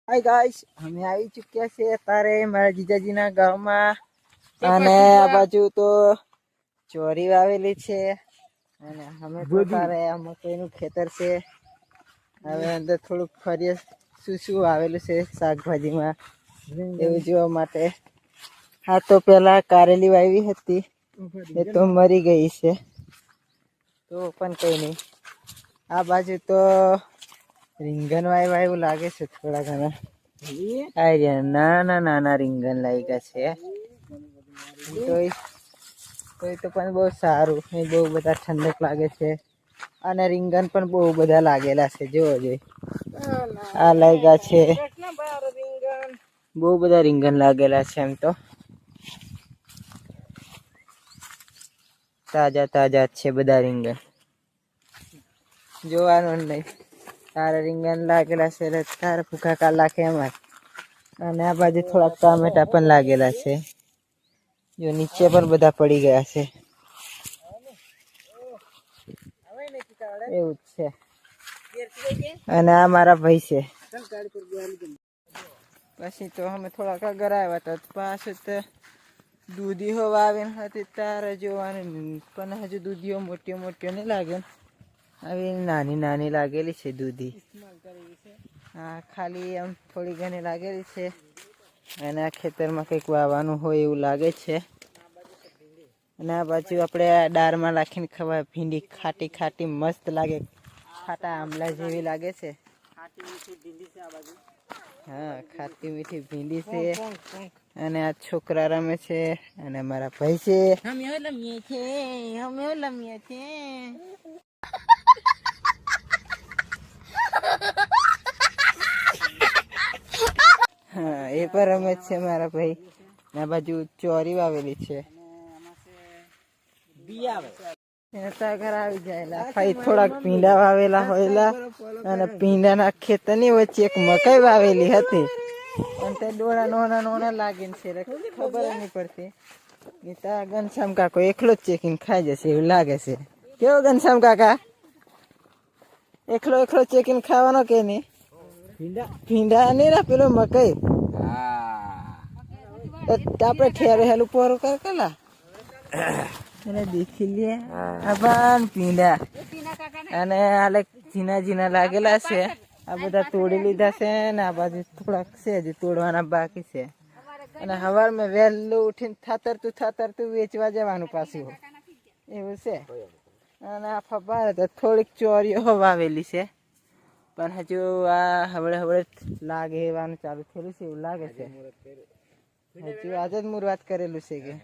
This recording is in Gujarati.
હાય ગાઈસ, અમે આવી ચૂક્યા છે અત્યારે મારા જીજાજીના ગામમાં અને આ બાજુ તો ચોરી વાવેલી છે અને અમે તો તારે આ મકઈનું ખેતર છે. હવે અંદર થોડુંક ફરીએ શું શું વાવેલું છે શાકભાજીમાં એવું જોવા માટે. હા તો પેલા કારેલી વાવી હતી એ તો મરી ગઈ છે તો પણ કઈ નહીં. આ બાજુ તો રીંગણ વાવ્યા એવું લાગે છે થોડા ઘણા. નાના નાના રીંગણ લાગ્યા છે તો પણ બહુ સારું. બહુ બધા ઠંડક લાગે છે અને રીંગણ પણ બહુ બધા લાગેલા છે. જોવો જોઈ આ લાગ્યા છે, બહુ બધા રીંગણ લાગેલા છે. એમ તો તાજા તાજા છે બધા રીંગણ, જોવાનું નહીં. તારે રીંગણ લાગેલા છે તારે ભૂખા કા લાખે એમાં. અને આ બાજુ થોડાક ટામેટા પણ લાગેલા છે. જો નીચે પણ બધા પડી ગયા છે. એવું છે. અને આ મારા ભાઈ છે. પછી તો અમે થોડાક આગળ આવ્યા હતા પાછું તો દૂધીઓ વાવીને હતી તારે જોવાનું, પણ હજુ દૂધીઓ મોટી મોટી નહીં લાગે. આવી નાની નાની લાગેલી છે દૂધી. હા, ખાલી આમ થોડી ઘણી લાગેલી છે. અને આ ખેતરમાં કંઈક વાવવાનું હોય એવું લાગે છે. અને આ બાજુ આપણે દાળમાં નાખીને ખવાય ભીંડી, ખાટી ખાટી મસ્ત લાગે, ખાટા આમલા જેવી લાગે છે. હા, ખાટી મીઠી ભીંડી છે. અને આ છોકરા રમે છે અને મારા ભાઈ છે. અમે લમીએ છે. હા, એ પણ રમે છે મારા ભાઈ. આ બાજુ ચોરી વાવેલી છે. થોડાક ભીંડા વાવેલા હોયલા અને ભીંડાના ખેતરની વચ્ચે એક મકાઈ વાવેલી હતી. પણ તે ડોળા નોના નોના લાગીને છે, ખબર નહીં પડતી. ઘનશ્યામ કાકો એકલો જ ચેકીને ખાઈ જશે એવું લાગે છે. કેવો ઘનશ્યામ કાકા? એકલો એકલો ચેકીને ખાવાનો કે નહીં? ભીંડા નહીં ના પેલો મકાઈ. આપણે ઠેરે હેલું પોરું કર કેલા એને દેખી લે. આ ભીંડા અને આલે ઝીણા ઝીણા લાગેલા છે. આ બધા તોડી લીધા છે ને આ બાજુ થોડાક છે હજી તોડવાના બાકી છે. અને સવારમાં વહેલું ઉઠીને થાતરતું વેચવા જવાનું પાછું એવું છે. અને આ ફબાર થોડીક ચોરીઓ વાવેલી છે પણ હજુ આ હવળે લાગે એવાનું ચાલુ થયેલું છે એવું લાગે છે. હજુ આજે જ મુરવાત કરેલું છે કે